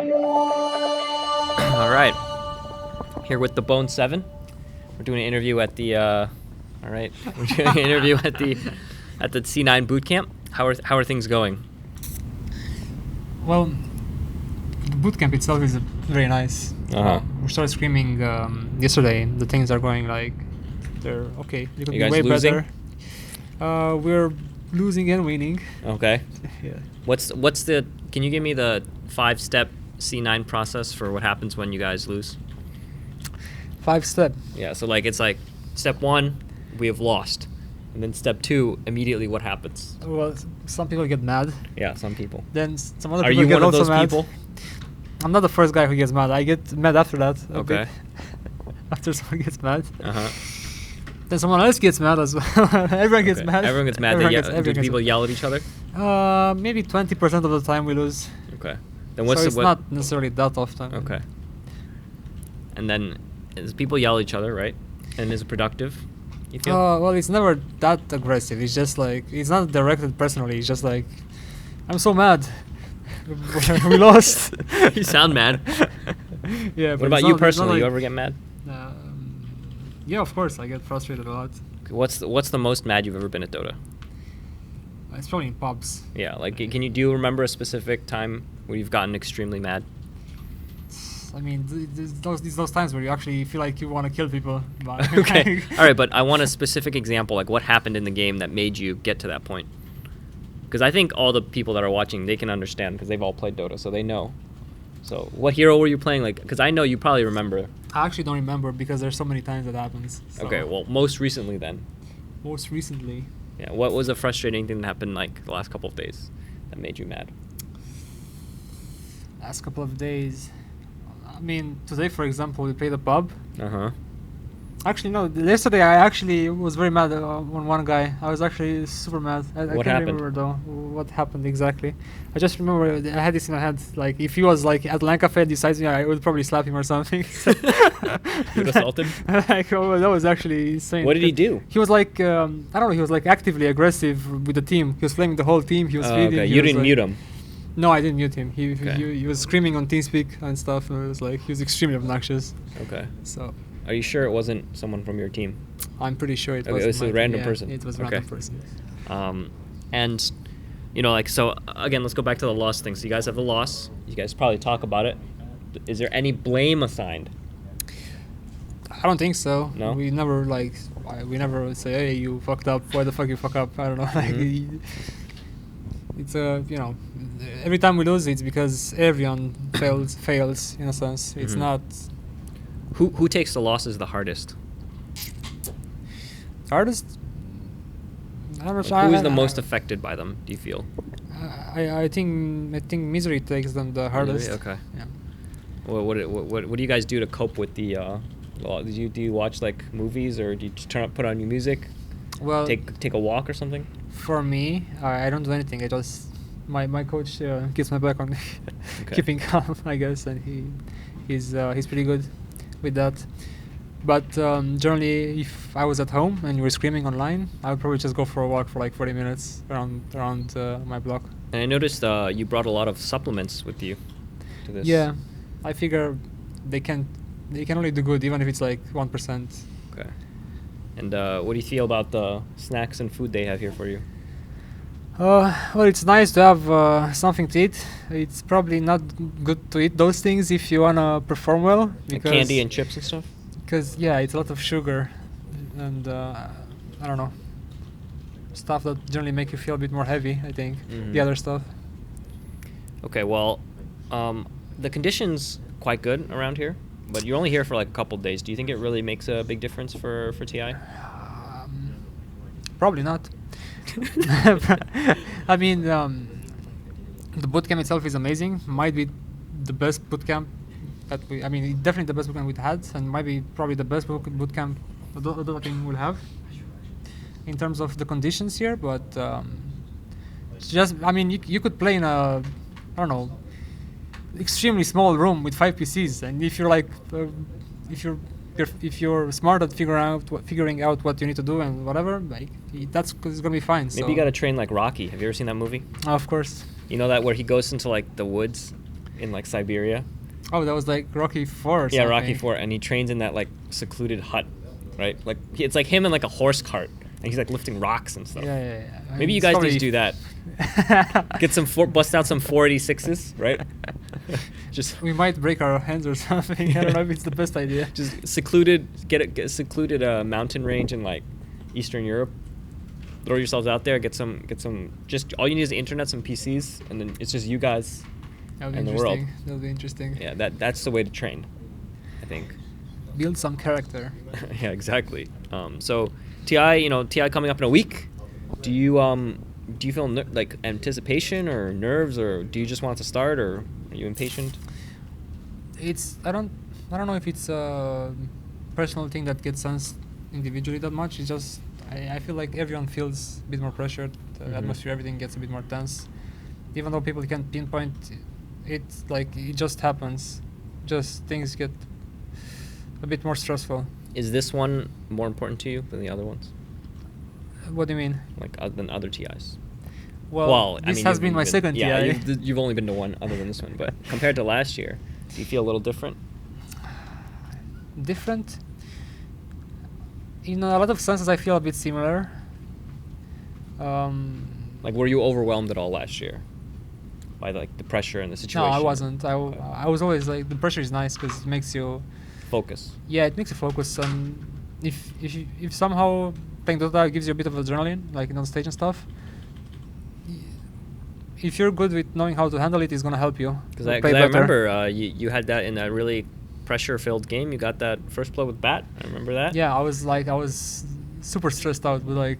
All right. Here with the bOne7. We're doing an interview at the. All right. We're doing an interview at the C9 Bootcamp. How are things going? Well, the bootcamp itself is very nice. We started screaming yesterday. The things are going like they're okay. You could You be guys way losing? better. We're losing and winning. Okay. Yeah. What's the? Can you give me the 5-step C9 process for what happens when you guys lose? 5-step. Yeah. So like it's like step 1, we have lost, and then step 2, immediately what happens? Well, some people get mad. Yeah, some people. Then some other Are people you get one of also those mad. people? I'm not the first guy who gets mad. I get mad after that. A Okay. bit. After someone gets mad. Uh-huh. Then someone else gets mad as well. Everyone gets Okay. mad. Everyone gets mad. Do people yell at each other? Maybe 20% of the time we lose. Okay. Then what's So the it's not necessarily that often. Okay. And then people yell at each other, right? And is it productive? You feel? Well, it's never that aggressive. It's just like, it's not directed personally. It's just like, I'm so mad. We lost. You sound mad. Yeah. What about you personally? You ever get mad? Yeah, of course. I get frustrated a lot. Okay, what's the most mad you've ever been at Dota? It's probably in pubs. Yeah, like do you remember a specific time where you've gotten extremely mad? I mean, those times where you actually feel like you want to kill people. But Okay. All right, but I want a specific example, like what happened in the game that made you get to that point. Because I think all the people that are watching, they can understand because they've all played Dota, so they know. So what hero were you playing? Like, because I know you probably remember. I actually don't remember because there's so many times that happens. So. Okay, well, most recently then. Most recently. Yeah, what was a frustrating thing that happened like the last couple of days that made you mad? Last couple of days. I mean, today, for example, we played a pub. Uh-huh. Actually, no. Yesterday, I actually was very mad on one guy. I was actually super mad. I What can't happened? remember though what happened exactly. I just remember I had this in my head. Like, if he was like at Lanka Fed decides me, I would probably slap him or something. You would assault him? Like, oh, that was actually insane. What did he do? He was like, I don't know. He was like actively aggressive with the team. He was flaming the whole team. He was feeding. Okay, he you was, didn't like, mute him. No, I didn't mute him. Okay. He was screaming on TeamSpeak and stuff. And it was like he was extremely obnoxious. Okay. So Are you sure it wasn't someone from your team? I'm pretty sure it Okay, was. it was a random person. It was a Okay. random person. And, you know, like, so again, let's go back to the loss thing. So you guys have the loss. You guys probably talk about it. Is there any blame assigned? I don't think so. No? We never we never say, hey, you fucked up. Why the fuck you fuck up? I don't know. Like, it's you know, every time we lose, it's because everyone fails in a sense. It's not Who takes the losses the hardest? hardest. I don't know. Like, who is the most affected by them, do you feel? I think misery takes them the hardest. Okay. Yeah. Well, what do you guys do to cope with the do you watch like movies, or do you just put on your music, Well, take a walk or something? for me, I don't do anything. I just my coach keeps my back on Okay. keeping calm, I guess, and he's pretty good with that. But generally, if I was at home and you were screaming online, I would probably just go for a walk for like 40 minutes around my block. And I noticed you brought a lot of supplements with you to this. Yeah, I figure they can only do good even if it's like 1%. Okay. And what do you feel about the snacks and food they have here for you? Well, it's nice to have something to eat. It's probably not good to eat those things if you wanna perform well. Like Because candy and chips and stuff? Because yeah, it's a lot of sugar, and I don't know, stuff that generally make you feel a bit more heavy. I think the other stuff. Okay, well, the conditions quite good around here, but you're only here for like a couple days. Do you think it really makes a big difference for TI? Probably not. I mean, the bootcamp itself is amazing. Might be the best bootcamp that I mean, definitely the best bootcamp we've had, and might be probably the best bootcamp the Dota team will have in terms of the conditions here. But just, I mean, you could play in a, I don't know, extremely small room with 5 PCs, and if you're like, if you're smart at figuring out what you need to do and whatever, like it's gonna be fine. Maybe you gotta train like Rocky. Have you ever seen that movie? Of course. You know that where he goes into like the woods in like Siberia. Oh, that was like Rocky 4 or Yeah, something. Rocky 4, and he trains in that like secluded hut, right? Like it's like him in like a horse cart, and he's like lifting rocks and stuff. Yeah. I Maybe mean, you it's guys probably- need to do that. Get some bust out some 486s, right? Just We might break our hands or something. I don't know if it's the best idea. just secluded, get a secluded mountain range in like Eastern Europe. Throw yourselves out there, get some. Just all you need is the internet, some PCs, and then it's just you guys That would be and the world. interesting. That would be interesting. Yeah, that's the way to train, I think. Build some character. Yeah, exactly. So TI coming up in a week. Do you feel like anticipation or nerves, or do you just want it to start, or are you impatient? I don't know if it's a personal thing that gets sensed individually that much. It's just I feel like everyone feels a bit more pressured. The Mhm. atmosphere, everything gets a bit more tense. Even though people can't pinpoint, it's like it just happens. Just things get a bit more stressful. Is this one more important to you than the other ones, What do you mean? like than other TIs? Well, I this mean, has you've been my been- second yeah, TI. you've only been to one other than this one, but compared to last year, do you feel a little different? Different. In a lot of senses, I feel a bit similar. Like, were you overwhelmed at all last year by like the pressure and the No, situation? I wasn't. I was always like, the pressure is nice because it makes you, Focus. yeah, it makes you focus. And if somehow playing Dota gives you a bit of adrenaline, like on stage and stuff, if you're good with knowing how to handle it, it's gonna help you. Because play I better. remember you had that in a really pressure-filled game. You got that first blow with Bat. I remember that. Yeah, I was super stressed out, but like,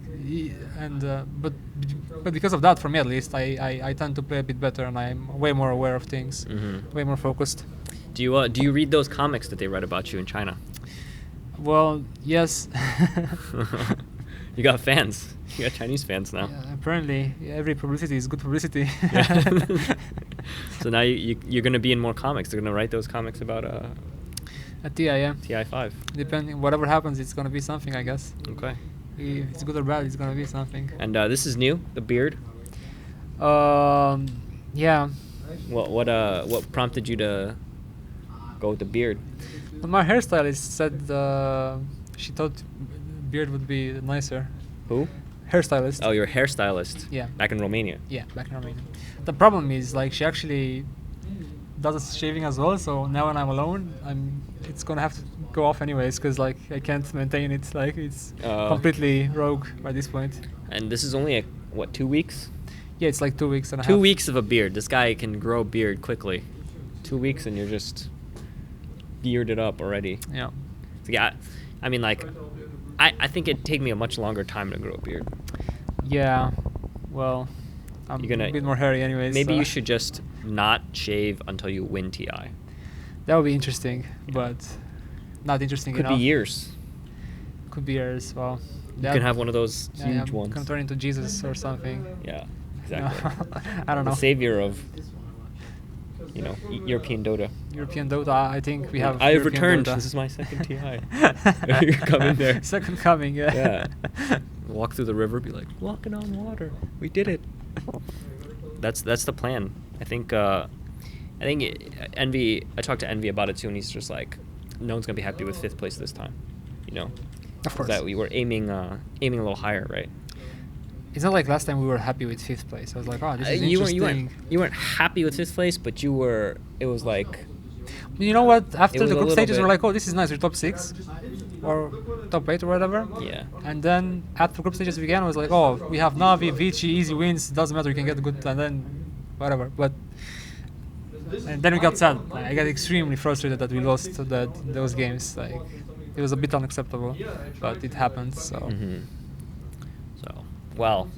but because of that, for me at least, I tend to play a bit better, and I'm way more aware of things, Mm-hmm. way more focused. Do you read those comics that they read about you in China? Well, yes. You got fans. You got Chinese fans now. Yeah, apparently, every publicity is good publicity. Yeah. So now you're gonna be in more comics. They're gonna write those comics about At TI, yeah. TI5. Depending, whatever happens, it's gonna be something, I guess. Okay. If it's good or bad, it's gonna be something. And this is new, the beard. Yeah. What prompted you to go with the beard? But my hairstylist said she thought beard would be nicer. Who? Hairstylist. Oh, you're a hairstylist. Yeah. Back in Romania. Yeah, back in Romania. The problem is, like, she actually does shaving as well. So now when I'm alone, it's gonna have to go off anyways, because like I can't maintain it. Like it's completely rogue by this point. And this is only 2 weeks? Yeah, it's like 2 weeks and a half. 2 weeks of a beard. This guy can grow a beard quickly. 2 weeks and you're just bearded up already. Yeah. So yeah, I mean, like, I think it'd take me a much longer time to grow a beard. Yeah. Well, I'm You're gonna- a bit more hairy anyways. Maybe so you should just not shave until you win TI. That would be interesting, but not interesting Could enough. be years. Could be years. Well, You can have one of those huge I'm ones. gonna turn into Jesus or something. Yeah, exactly. I don't know. The savior of, European Dota. European Dota. I think we have. I have European returned. Dota. This is my second TI. You're coming there. Second coming. Yeah. Yeah. Walk through the river, be like, walking on water. We did it. That's the plan. I think Envy. I talked to Envy about it too, and he's just like, no one's gonna be happy with 5th place this time. Of course. That we were aiming a little higher, right? It's not like last time we were happy with 5th place. I was like, oh, this is You interesting. weren't happy with 5th place, but you were. It was like. You know what? After was the a group little stages, bit- we're like, oh, this is nice. We're top 6 or top 8 or whatever. Yeah. And then after group stages began, I was like, oh, we have Navi, Vici, easy wins. Doesn't matter. You can get good, and then whatever. And then we got sad. Like, I got extremely frustrated that we lost those games. Like, it was a bit unacceptable, but it happened. So. Mm-hmm. So, well,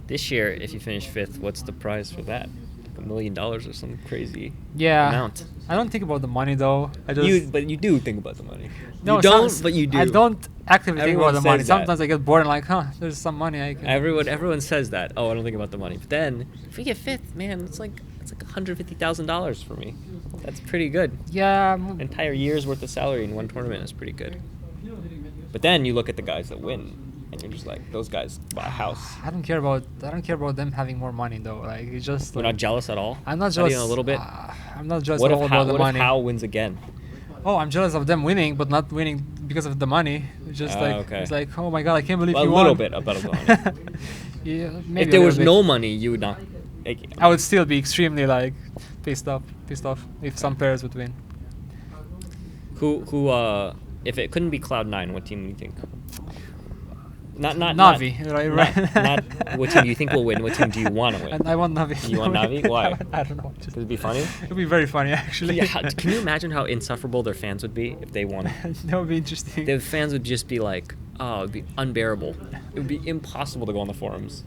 this year, if you finish 5th, what's the prize for that? Like $1 million or some crazy Yeah. amount. I don't think about the money though. I just. But you do think about the money. No, you don't, some- but you do. I don't actively think Everyone about the money. says that. Sometimes I get bored and like, there's some money I can. Everyone says that. Oh, I don't think about the money. But then, if we get 5th, man, it's like $150,000 for me. That's pretty good. Yeah. Entire year's worth of salary in one tournament is pretty good. But then you look at the guys that win, and you're just like, those guys buy a house. I don't care about them having more money though. Like it's just. You're like, not jealous at all. I'm not even jealous. a little bit. I'm not jealous What at if all about the what if money. How wins again? Oh, I'm jealous of them winning, but not winning because of the money. It's just like okay. it's like, oh my god, I can't believe A you little won. bit about the money. Yeah, maybe If there a was little no bit. money, you would not. Like, I would still be extremely like pissed off if some players would win. if it couldn't be Cloud9, what team do you think? Not Navi, right? not what team do you think will win? What team do you want to win? And I want Navi. You want Navi? Why? I don't know. Could it be funny? It'd be very funny, actually. Yeah, can you imagine how insufferable their fans would be if they won? That would be interesting. The fans would just be like, oh, it'd be unbearable. It would be impossible to go on the forums.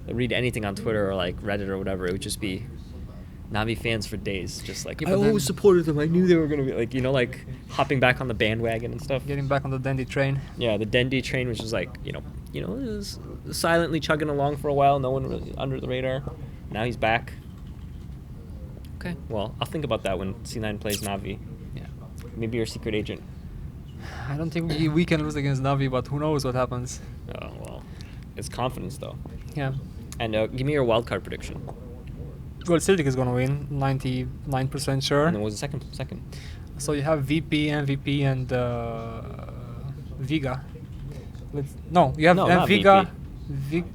Read anything on Twitter or like Reddit or whatever. It would just be Navi fans for days, just like, Yeah, I but then- always supported them. I knew they were gonna be like, like hopping back on the bandwagon and stuff. Getting back on the dandy train. Yeah, the Dendy train was just like, it was silently chugging along for a while. No one really under the radar. Now he's back. Okay, well, I'll think about that when C9 plays Navi. Yeah. Maybe you're a secret agent. I don't think we can lose against Navi, but who knows what happens. Oh well, it's confidence though. Yeah. And give me your wildcard prediction. Well, Celtic is gonna win, 99% sure. And then what was the second? So you have VP, MVP, and Viga. You have not Viga,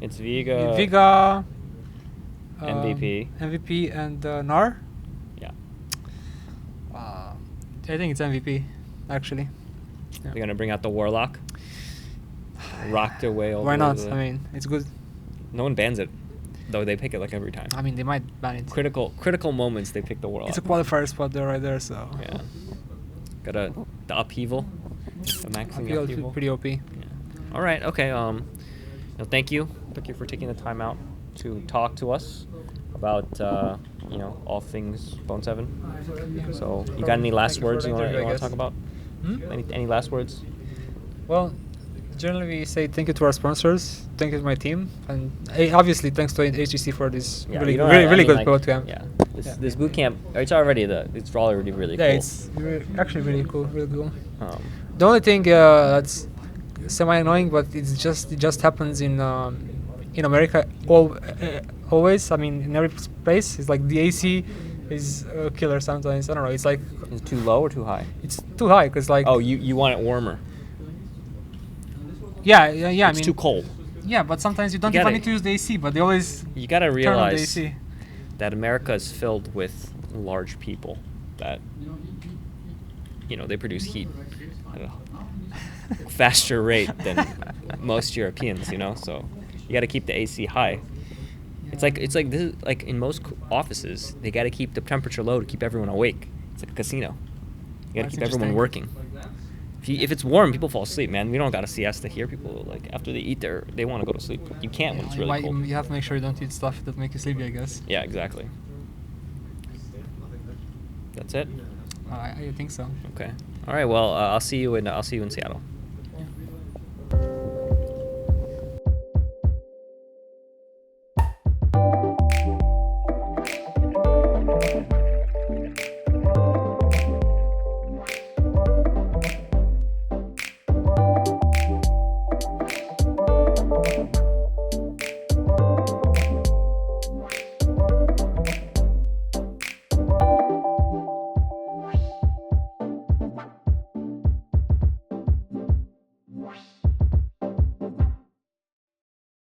It's Viga. Viga, MVP. MVP, and Nar. Yeah. I think it's MVP, actually. Yeah. They're gonna bring out the Warlock. Rock their way over. Why not? the- I mean, it's good. No one bans it, though they pick it like every time. I mean, they might ban it. Critical moments they pick the Warlock. It's a qualifier spot there, right there. So Yeah. Got the upheaval. The maxing I feel upheaval. pretty OP. Yeah. All right. Okay. Thank you. Thank you for taking the time out to talk to us about all things bOne7. So you got any last words you want to talk about? Any last words? Well, generally we say thank you to our sponsors, thank you to my team, and obviously thanks to HGC for this Yeah, really you don't really, have- really I mean, good like, bootcamp. Yeah. Yeah. This bootcamp, it's already really Yeah, cool. it's actually really cool, really cool. Um, The only thing that's semi annoying, but it just happens in America always. I mean, in every place, it's like the AC is a killer sometimes. I don't know. It's like is it too low or too high? it's too high because like Oh, you want it warmer. yeah. It's I mean too cold. yeah, but sometimes you don't gotta- even need to use the AC, but they always You got to turn on the realize AC. that America is filled with large people that they produce heat at a faster rate than most Europeans, so you got to keep the AC high. It's like this is like in most offices, they got to keep the temperature low to keep everyone awake. It's like a casino. You got to That's keep everyone interesting. working. If it's warm, people fall asleep, man. We don't got a siesta here. People after they eat they want to go to sleep. You can't when it's really cold. You have to make sure you don't eat stuff that make you sleepy, I guess. Yeah, exactly. That's it. I think so. Okay. All right. Well, I'll see you in Seattle.